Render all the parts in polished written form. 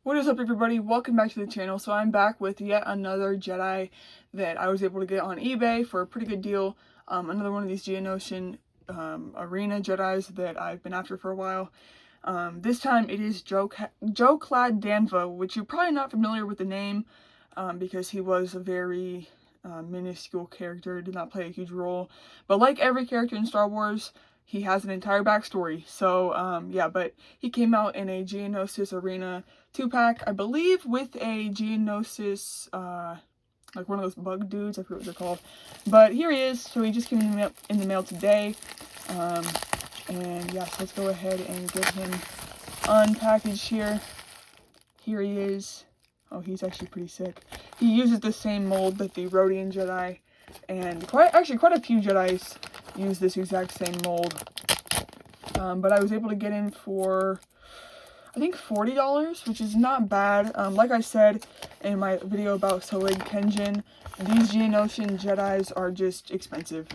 What is up, everybody? Welcome back to the channel. So I'm back with yet another Jedi that I was able to get on eBay for a pretty good deal. Another one of these Geonosian arena Jedis that I've been after for a while. This time it is Joe-Clad Danva, which you're probably not familiar with the name because he was a very minuscule character, did not play a huge role. But like every character in Star Wars, he has an entire backstory. So, yeah, but he came out in a Geonosis Arena 2-pack, I believe, with a Geonosis, like one of those bug dudes, I forget what they're called. But here he is, so he just came in the mail today. And yeah, so let's go ahead and get him unpackaged here. Here he is. Oh, he's actually pretty sick. He uses the same mold that the Rodian Jedi, and quite a few Jedis use this exact same mold. But I was able to get him for, I think, $40, which is not bad. Like I said in my video about Solig Kenjin, these Geonosian Jedis are just expensive.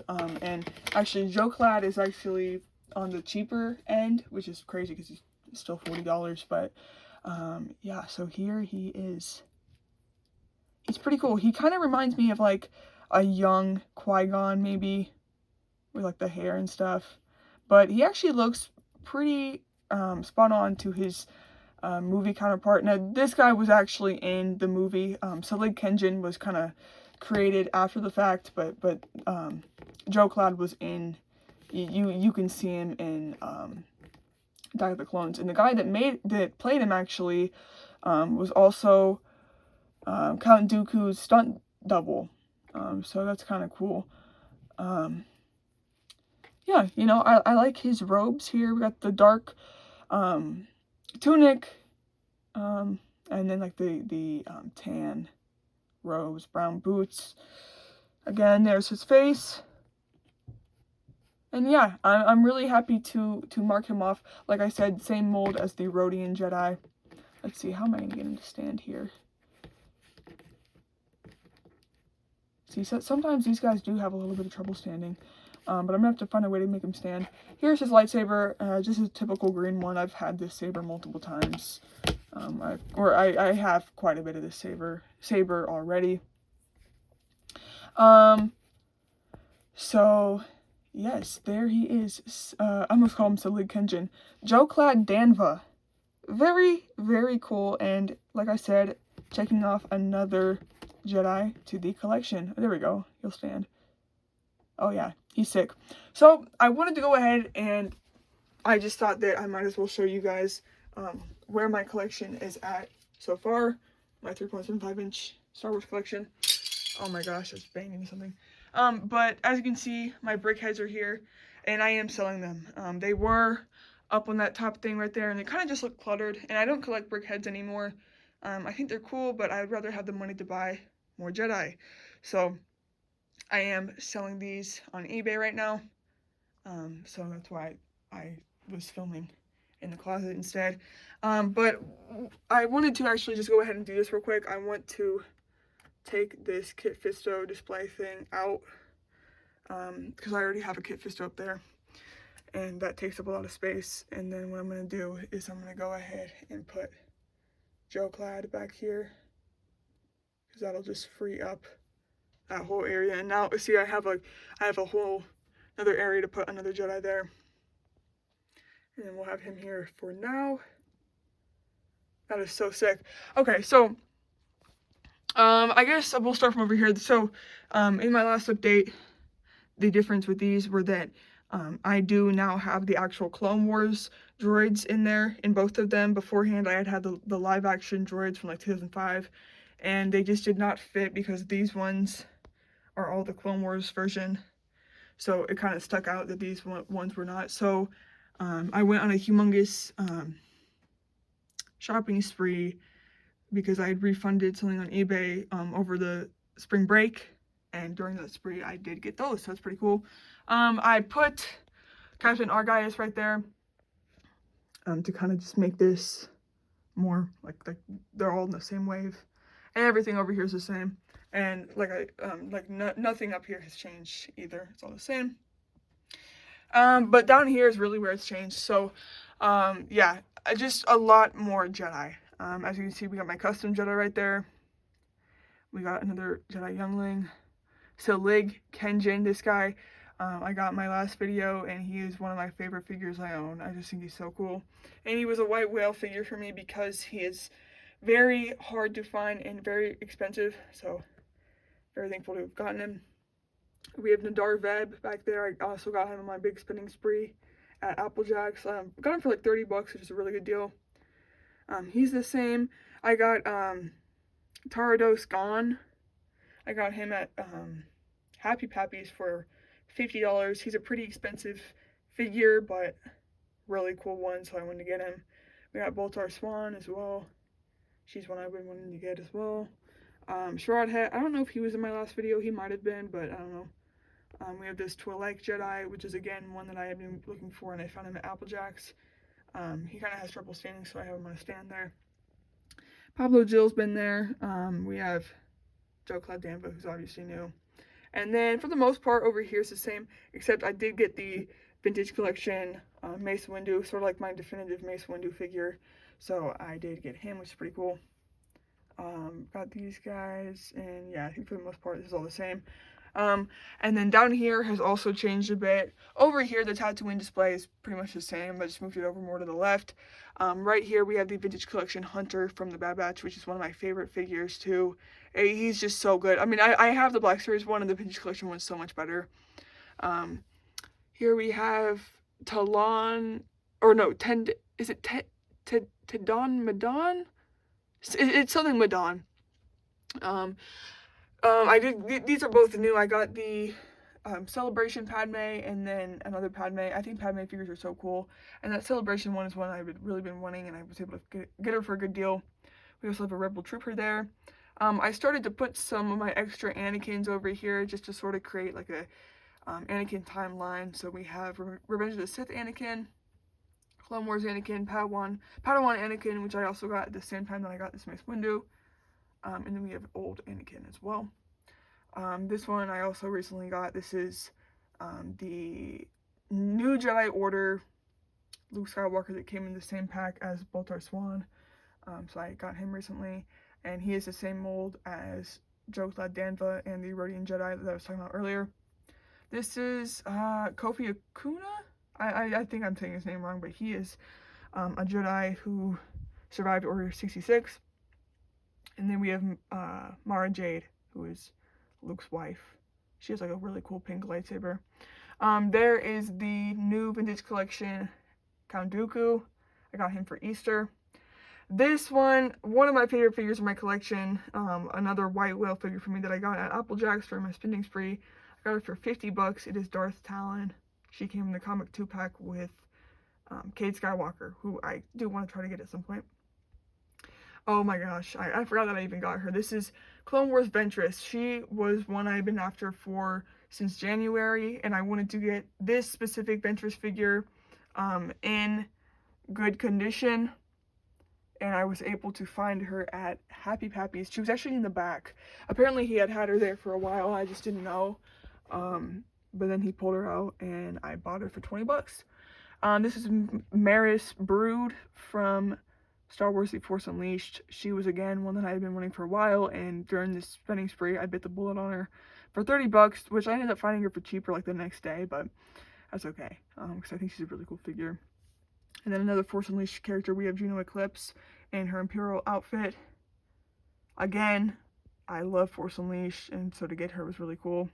And actually, Joe-Clad is actually on the cheaper end, which is crazy because he's still $40. But yeah, so here he is. He's pretty cool. He kind of reminds me of like a young Qui-Gon, maybe, with like the hair and stuff. But he actually looks pretty spot on to his movie counterpart. Now, this guy was actually in the movie. Solig Kenjin was kind of created after the fact, but Joe-Clad was in. You can see him in Attack of the Clones, and the guy that played him actually was also Count Dooku's stunt double. So that's kind of cool. Yeah, you know, I like his robes here. We got the dark tunic, and then like the tan robes, brown boots. Again, there's his face. And yeah, I'm really happy to mark him off. Like I said, same mold as the Rodian Jedi. Let's see, how am I going to get him to stand here? See, so sometimes these guys do have a little bit of trouble standing. But I'm going to have to find a way to make him stand. Here's his lightsaber, just a typical green one. I've had this saber multiple times. I have quite a bit of this saber already. So, yes, there he is. I almost call him Solig Kenjin. Joe-Clad Danva. Very, very cool. And like I said, checking off another Jedi to the collection. There we go. He'll stand. Oh yeah, he's sick. So I wanted to go ahead, and I just thought that I might as well show you guys where my collection is at so far. My 3.75-inch Star Wars collection. Oh my gosh, that's banging something. But as you can see, my brick heads are here, and I am selling them. They were up on that top thing right there, and they kind of just look cluttered, and I don't collect brick heads anymore. I think they're cool, but I'd rather have the money to buy more Jedi. So I am selling these on eBay right now, so that's why I was filming in the closet instead. But I wanted to actually just go ahead and do this real quick. I want to take this Kit Fisto display thing out, because I already have a Kit Fisto up there, and that takes up a lot of space. And then what I'm going to do is I'm going to go ahead and put Joe-Clad back here, because that'll just free up that whole area. And now see, I have a whole another area to put another Jedi there, and then we'll have him here for now. That is so sick. Okay, so I guess we'll start from over here. So in my last update, the difference with these were that I do now have the actual Clone Wars droids in there, in both of them. Beforehand, I had the live action droids from like 2005, and they just did not fit because these ones are all the Clone Wars version. So it kind of stuck out that these ones were not. So I went on a humongous shopping spree because I had refunded something on eBay over the spring break, and during that spree I did get those, so that's pretty cool. I put Captain Argyus right there to kind of just make this more like they're all in the same wave, and everything over here is the same. And nothing up here has changed either. It's all the same. But down here is really where it's changed. So, yeah, just a lot more Jedi. As you can see, we got my custom Jedi right there. We got another Jedi Youngling. So Lig Kenjin, this guy, I got in my last video, and he is one of my favorite figures I own. I just think he's so cool. And he was a white whale figure for me because he is very hard to find and very expensive. So very thankful to have gotten him. We have Nadar Veb back there. I also got him on my big spending spree at Applejack's. Got him for like 30 bucks, which is a really good deal. He's the same. I got Tarados Gone. I got him at Happy Pappy's for $50. He's a pretty expensive figure, but really cool one, so I wanted to get him. We got Boltar Swan as well. She's one I've been wanting to get as well. Sherrod Het, I don't know if he was in my last video. He might have been, but I don't know. We have this Twi'lek Jedi, which is again one that I have been looking for, and I found him at Applejack's. He kind of has trouble standing, so I have him on a stand there. Pablo Jill's been there. We have Joe Cloud Danva, who's obviously new. And then for the most part over here is the same, except I did get the Vintage Collection Mace Windu, sort of like my definitive Mace Windu figure. So I did get him, which is pretty cool. Got these guys, and yeah, I think for the most part this is all the same. And then down here has also changed a bit. Over here, the Tatooine display is pretty much the same. I just moved it over more to the left. Right here, we have the Vintage Collection Hunter from the Bad Batch, which is one of my favorite figures, too. He's just so good. I mean, I have the Black Series one, and the Vintage Collection one's so much better. Here we have Talon, or no, is it Tadon Madon? It's something Madon. These are both new. I got the Celebration Padme and then another Padme. I think Padme figures are so cool. And that Celebration one is one I've really been wanting, and I was able to get her for a good deal. We also have a Rebel Trooper there. I started to put some of my extra Anakins over here just to sort of create like a Anakin timeline. So we have Revenge of the Sith Anakin, Clone Wars Anakin, Padawan Anakin, which I also got at the same time that I got this Mace Windu. And then we have old Anakin as well. This one I also recently got. This is the new Jedi Order Luke Skywalker that came in the same pack as Boltar Swan. So I got him recently. And he is the same mold as Joe Cloud Danva and the Rodian Jedi that I was talking about earlier. This is Kofi Akuna? I think I'm saying his name wrong, but he is a Jedi who survived Order 66. And then we have Mara Jade, who is Luke's wife. She has like a really cool pink lightsaber. There is the new Vintage Collection Count Dooku. I got him for Easter. This one of my favorite figures in my collection. Another white whale figure for me that I got at Applejack's for my spending spree. I got it for 50 bucks. It is Darth Talon. She came in the comic 2-pack with Cade Skywalker, who I do want to try to get at some point. Oh my gosh, I forgot that I even got her. This is Clone Wars Ventress. She was one I've been after since January, and I wanted to get this specific Ventress figure in good condition, and I was able to find her at Happy Pappy's. She was actually in the back. Apparently he had her there for a while, I just didn't know. But then he pulled her out, and I bought her for 20 bucks. This is Maris Brood from Star Wars The Force Unleashed. She was again one that I had been wanting for a while, and during this spending spree I bit the bullet on her for 30 bucks, which I ended up finding her for cheaper like the next day, but that's okay, because I think she's a really cool figure. And then another Force Unleashed character, we have Juno Eclipse in her Imperial outfit. Again, I love Force Unleashed, and so to get her was really cool.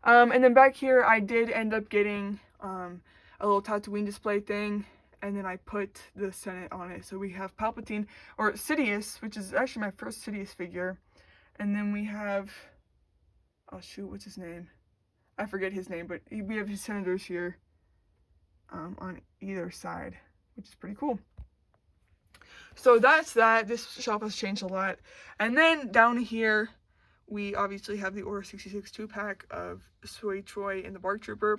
And then back here I did end up getting a little Tatooine display thing, and then I put the Senate on it. So we have Palpatine, or Sidious, which is actually my first Sidious figure. And then we have, oh shoot, what's his name? I forget his name, but we have his senators here on either side, which is pretty cool. So that's that. This shelf has changed a lot. And then down here, we obviously have the Order 66 2-pack of Sui Choi and the Bark Trooper.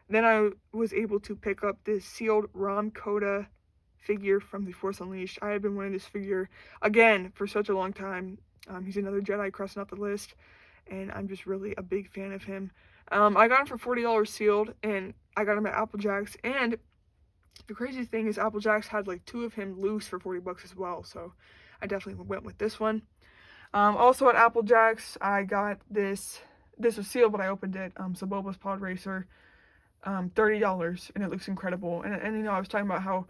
Then I was able to pick up this sealed Ram Koda figure from The Force Unleashed. I have been wanting this figure, again, for such a long time. He's another Jedi crossing off the list, and I'm just really a big fan of him. I got him for $40 sealed, and I got him at Applejack's, and The crazy thing is Applejacks had like 2 of him loose for 40 bucks as well, so I definitely went with this one. Also at Applejacks, I got this. This was sealed, but I opened it. So Boba's Pod Racer, $30, and it looks incredible. And you know, I was talking about how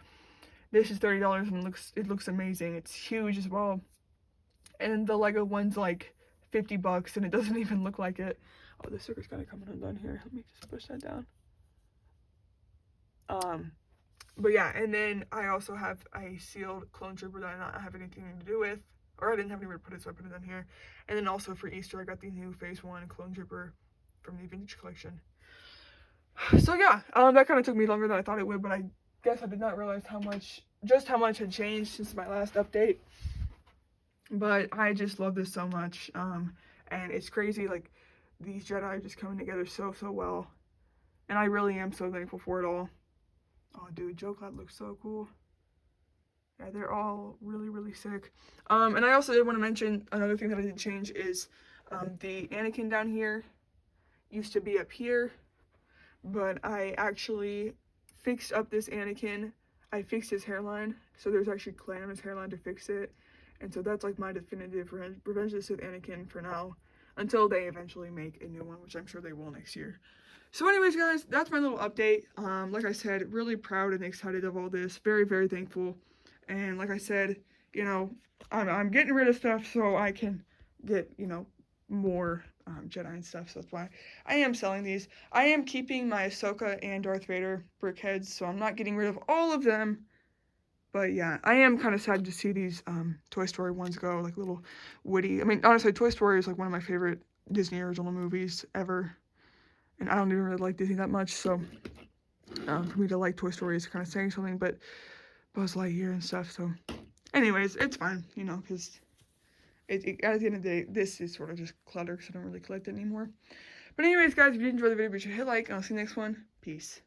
this is $30 and it looks amazing. It's huge as well. And the Lego one's like 50 bucks, and it doesn't even look like it. Oh, the sticker's kind of coming undone here. Let me just push that down. But yeah, and then I also have a sealed Clone Trooper that I not have anything to do with, or I didn't have anywhere to put it, so I put it on here. And then also for Easter, I got the new Phase 1 Clone Trooper from the Vintage Collection. So yeah, that kind of took me longer than I thought it would, but I guess I did not realize just how much had changed since my last update. But I just love this so much, and it's crazy, like, these Jedi are just coming together so well, and I really am so thankful for it all. Oh, dude, Joe Cloud looks so cool. Yeah, they're all really sick. And I also did want to mention another thing that I did change is the Anakin down here used to be up here, but I actually fixed up this Anakin. I fixed his hairline, so there's actually clay on his hairline to fix it. And so that's like my definitive Revenge of the Sith Anakin for now, until they eventually make a new one, which I'm sure they will next year. So anyways, guys, that's my little update. Like I said, really proud and excited of all this. Very thankful. And like I said, you know, I'm getting rid of stuff so I can get, you know, more Jedi and stuff. So that's why I am selling these. I am keeping my Ahsoka and Darth Vader brickheads, so I'm not getting rid of all of them. But yeah, I am kind of sad to see these Toy Story ones go, like little Woody. I mean, honestly, Toy Story is like one of my favorite Disney original movies ever. And I don't even really like Disney that much, so for me to like Toy Story is kind of saying something, but Buzz Lightyear and stuff, so anyways, it's fine, you know, because at the end of the day, this is sort of just clutter, because I don't really collect it anymore. But anyways, guys, if you enjoyed the video, be sure to hit like, and I'll see you next one. Peace.